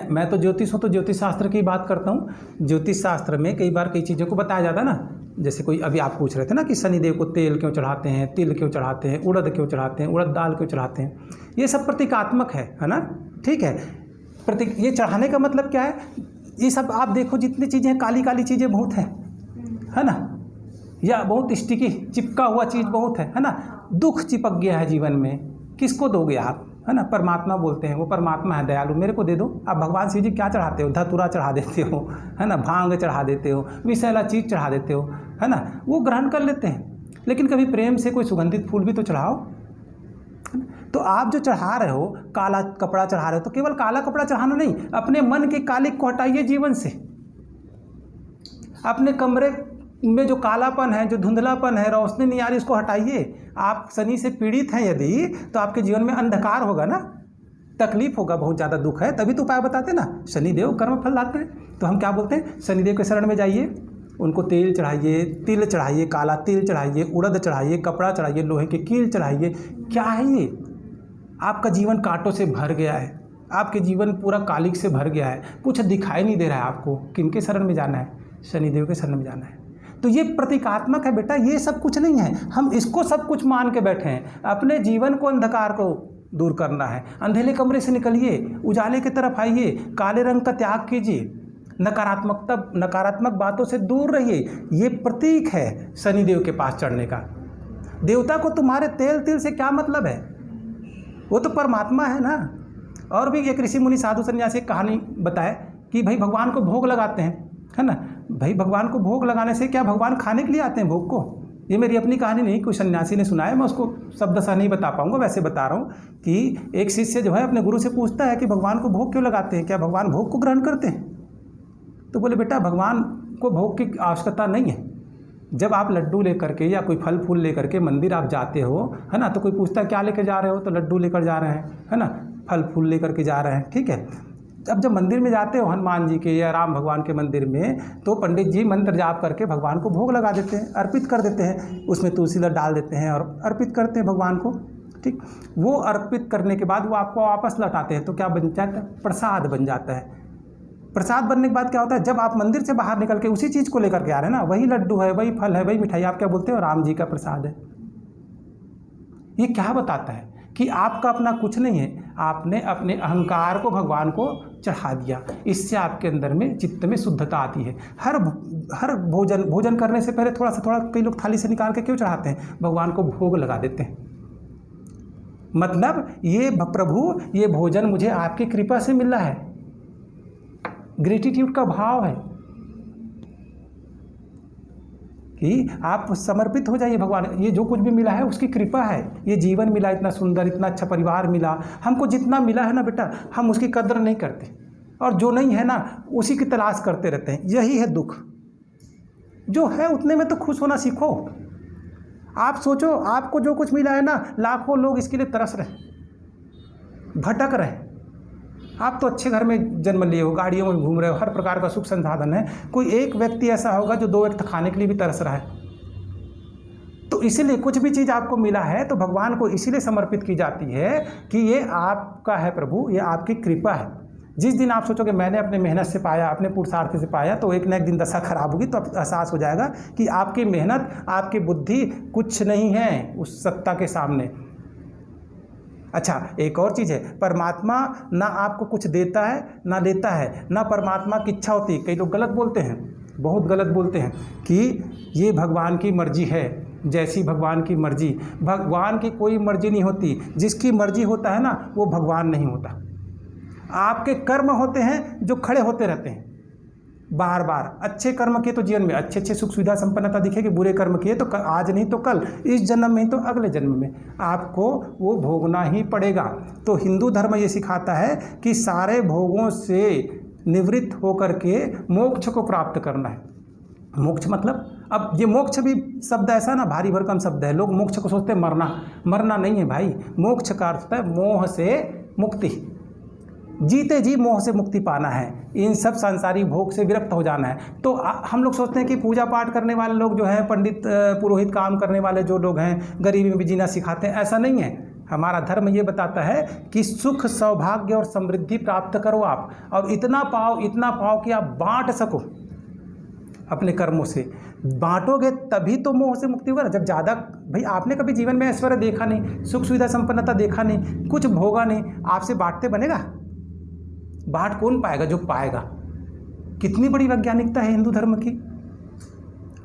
मैं तो ज्योतिष हूँ तो ज्योतिष शास्त्र की बात करता हूँ। ज्योतिष शास्त्र में कई बार कई चीज़ों को बताया जाता है ना, जैसे कोई अभी आप पूछ रहे थे ना कि शनिदेव को तेल क्यों चढ़ाते हैं, तिल क्यों चढ़ाते हैं, उड़द क्यों चढ़ाते हैं, उड़द दाल क्यों चढ़ाते हैं। ये सब प्रतीकात्मक है ना, ठीक है। प्रतीक ये चढ़ाने का मतलब क्या है, ये सब आप देखो जितनी चीज़ें हैं, काली काली चीज़ें बहुत है ना, या बहुत स्टिकी चिपका हुआ चीज़ बहुत है ना। दुख चिपक गया है जीवन में, किसको दोगे आप, है ना। परमात्मा बोलते हैं, वो परमात्मा है दयालु, मेरे को दे दो। आप भगवान शिव जी क्या चढ़ाते हो, धतूरा चढ़ा देते हो, है ना, भांग चढ़ा देते हो, विषैला चीज़ चढ़ा देते हो, है ना, वो ग्रहण कर लेते हैं। लेकिन कभी प्रेम से कोई सुगंधित फूल भी तो चढ़ाओ। तो आप जो चढ़ा रहे हो, काला कपड़ा चढ़ा रहे हो, तो केवल काला कपड़ा चढ़ाना नहीं, अपने मन के कालिक को हटाइए जीवन से। अपने कमरे में जो कालापन है, जो धुंधलापन है, रोशनी नहीं आ रही, उसको हटाइए। आप शनि से पीड़ित हैं यदि, तो आपके जीवन में अंधकार होगा ना, तकलीफ होगा, बहुत ज़्यादा दुख है, तभी तो उपाय बताते ना। शनिदेव कर्म फल लाते हैं, तो हम क्या बोलते हैं, शनिदेव के शरण में जाइए, उनको तेल चढ़ाइए, तिल चढ़ाइए, काला तिल चढ़ाइए, उड़द चढ़ाइए, कपड़ा चढ़ाइए, लोहे के कील चढ़ाइए। क्या है ये, आपका जीवन कांटों से भर गया है, आपके जीवन पूरा कालिक से भर गया है, कुछ दिखाई नहीं दे रहा है आपको। किनके शरण में जाना है, शनिदेव के शरण में जाना है। तो ये प्रतीकात्मक है बेटा, ये सब कुछ नहीं है। हम इसको सब कुछ मान के बैठे हैं। अपने जीवन को, अंधकार को दूर करना है। अंधेरे कमरे से निकलिए, उजाले की तरफ आइए, काले रंग का त्याग कीजिए, नकारात्मक बातों से दूर रहिए। ये प्रतीक है शनिदेव के पास चढ़ने का। देवता को तुम्हारे तेल तिल से क्या मतलब है, वो तो परमात्मा है ना। और भी एक ऋषि मुनि साधु सन्यासी कहानी बताए कि भाई भगवान को भोग लगाते हैं, है ना। भाई भगवान को भोग लगाने से क्या भगवान खाने के लिए आते हैं भोग को। ये मेरी अपनी कहानी नहीं, कोई सन्यासी ने सुनाया, मैं उसको शब्दशः नहीं बता पाऊंगा, वैसे बता रहा हूँ कि एक शिष्य जो है अपने गुरु से पूछता है कि भगवान को भोग क्यों लगाते हैं, क्या भगवान भोग को ग्रहण करते हैं। तो बोले बेटा भगवान को भोग की आवश्यकता नहीं है। जब आप लड्डू लेकर के या कोई फल फूल लेकर के मंदिर आप जाते हो, है ना, तो कोई पूछता है क्या लेकर जा रहे हो, तो लड्डू लेकर जा रहे हैं, है ना, फल फूल लेकर के जा रहे हैं, ठीक है। अब जब मंदिर में जाते हो हनुमान जी के या राम भगवान के मंदिर में, तो पंडित जी मंत्र जाप करके भगवान को भोग लगा देते हैं, अर्पित कर देते हैं, उसमें तुलसी दल डाल देते हैं और अर्पित करते हैं भगवान को, ठीक। वो अर्पित करने के बाद वो आपको वापस लौटाते हैं, तो क्या बन जाता है, प्रसाद बन जाता है। प्रसाद बनने के बाद क्या होता है, जब आप मंदिर से बाहर निकल के उसी चीज़ को लेकर के आ रहे हैं ना, वही लड्डू है, वही फल है, वही मिठाई, आप क्या बोलते हो, राम जी का प्रसाद है। ये क्या बताता है कि आपका अपना कुछ नहीं है, आपने अपने अहंकार को भगवान को चढ़ा दिया। इससे आपके अंदर में चित्त में शुद्धता आती है। हर भोजन करने से पहले थोड़ा सा कई लोग थाली से निकाल के क्यों चढ़ाते हैं, भगवान को भोग लगा देते हैं। मतलब ये प्रभु, ये भोजन मुझे आपकी कृपा से मिला है, ग्रेटिट्यूड का भाव है कि आप समर्पित हो जाइए भगवान। ये जो कुछ भी मिला है उसकी कृपा है, ये जीवन मिला, इतना सुंदर, इतना अच्छा परिवार मिला, हमको जितना मिला है ना बेटा, हम उसकी कदर नहीं करते, और जो नहीं है ना उसी की तलाश करते रहते हैं। यही है दुख। जो है उतने में तो खुश होना सीखो। आप सोचो, आपको जो कुछ मिला है ना, लाखों लोग इसके लिए तरस रहे, भटक रहे। आप तो अच्छे घर में जन्म लिए हो, गाड़ियों में घूम रहे हो, हर प्रकार का सुख संसाधन है। कोई एक व्यक्ति ऐसा होगा जो 2 वक्त खाने के लिए भी तरस रहा है। तो इसीलिए कुछ भी चीज़ आपको मिला है तो भगवान को इसीलिए समर्पित की जाती है कि ये आपका है प्रभु, ये आपकी कृपा है। जिस दिन आप सोचोगे मैंने अपने मेहनत से पाया, अपने पुरुषार्थ से पाया, तो एक न एक दिन दशा खराब होगी। तो एहसास हो जाएगा कि आपकी मेहनत, आपकी बुद्धि कुछ नहीं है उस सत्ता के सामने। अच्छा, एक और चीज़ है, परमात्मा ना आपको कुछ देता है ना लेता है, ना परमात्मा की इच्छा होती। कई लोग गलत बोलते हैं, बहुत गलत बोलते हैं कि ये भगवान की मर्जी है, जैसी भगवान की मर्जी। भगवान की कोई मर्जी नहीं होती, जिसकी मर्जी होता है ना वो भगवान नहीं होता। आपके कर्म होते हैं जो खड़े होते रहते हैं बार बार। अच्छे कर्म किए तो जीवन में अच्छे सुख सुविधा संपन्नता दिखेगी, बुरे कर्म किए तो आज नहीं तो कल, इस जन्म में ही तो अगले जन्म में आपको वो भोगना ही पड़ेगा। तो हिंदू धर्म ये सिखाता है कि सारे भोगों से निवृत्त होकर के मोक्ष को प्राप्त करना है। मोक्ष मतलब, अब ये मोक्ष भी शब्द ऐसा ना भारी भरकम शब्द है। लोग मोक्ष को सोचते हैं मरना नहीं है भाई। मोक्ष का अर्थ है मोह से मुक्ति, जीते जी मोह से मुक्ति पाना है, इन सब सांसारिक भोग से विरक्त हो जाना है। तो हम लोग सोचते हैं कि पूजा पाठ करने वाले लोग जो हैं, पंडित पुरोहित काम करने वाले जो लोग हैं, गरीबी में भी जीना सिखाते हैं। ऐसा नहीं है। हमारा धर्म ये बताता है कि सुख, सौभाग्य और समृद्धि प्राप्त करो आप, और इतना पाओ कि आप बांट सको अपने कर्मों से। बांटोगे तभी तो मोह से मुक्ति होगा ना। जब ज़्यादा, भाई आपने कभी जीवन में ऐश्वर्य देखा नहीं, सुख सुविधा संपन्नता देखा नहीं, कुछ भोगा नहीं, आपसे बांटते बनेगा? बांट कौन पाएगा? जो पाएगा। कितनी बड़ी वैज्ञानिकता है हिंदू धर्म की।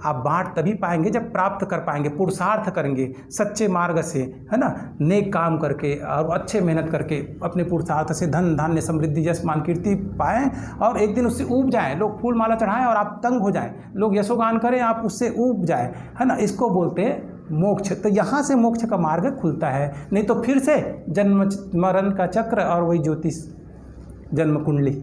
आप बांट तभी पाएंगे जब प्राप्त कर पाएंगे, पुरुषार्थ करेंगे सच्चे मार्ग से, है ना, नेक काम करके और अच्छे मेहनत करके अपने पुरुषार्थ से धन धान्य समृद्धि यश मान कीर्ति पाएं, और एक दिन उससे ऊब जाएं। लोग फूल माला चढ़ाएं और आप तंग हो जाएं, लोग यशोगान करें, आप उससे ऊब जाएं, है ना। इसको बोलते हैं मोक्ष। तो यहाँ से मोक्ष का मार्ग खुलता है, नहीं तो फिर से जन्म मरण का चक्र और वही ज्योतिष जन्म कुंडली।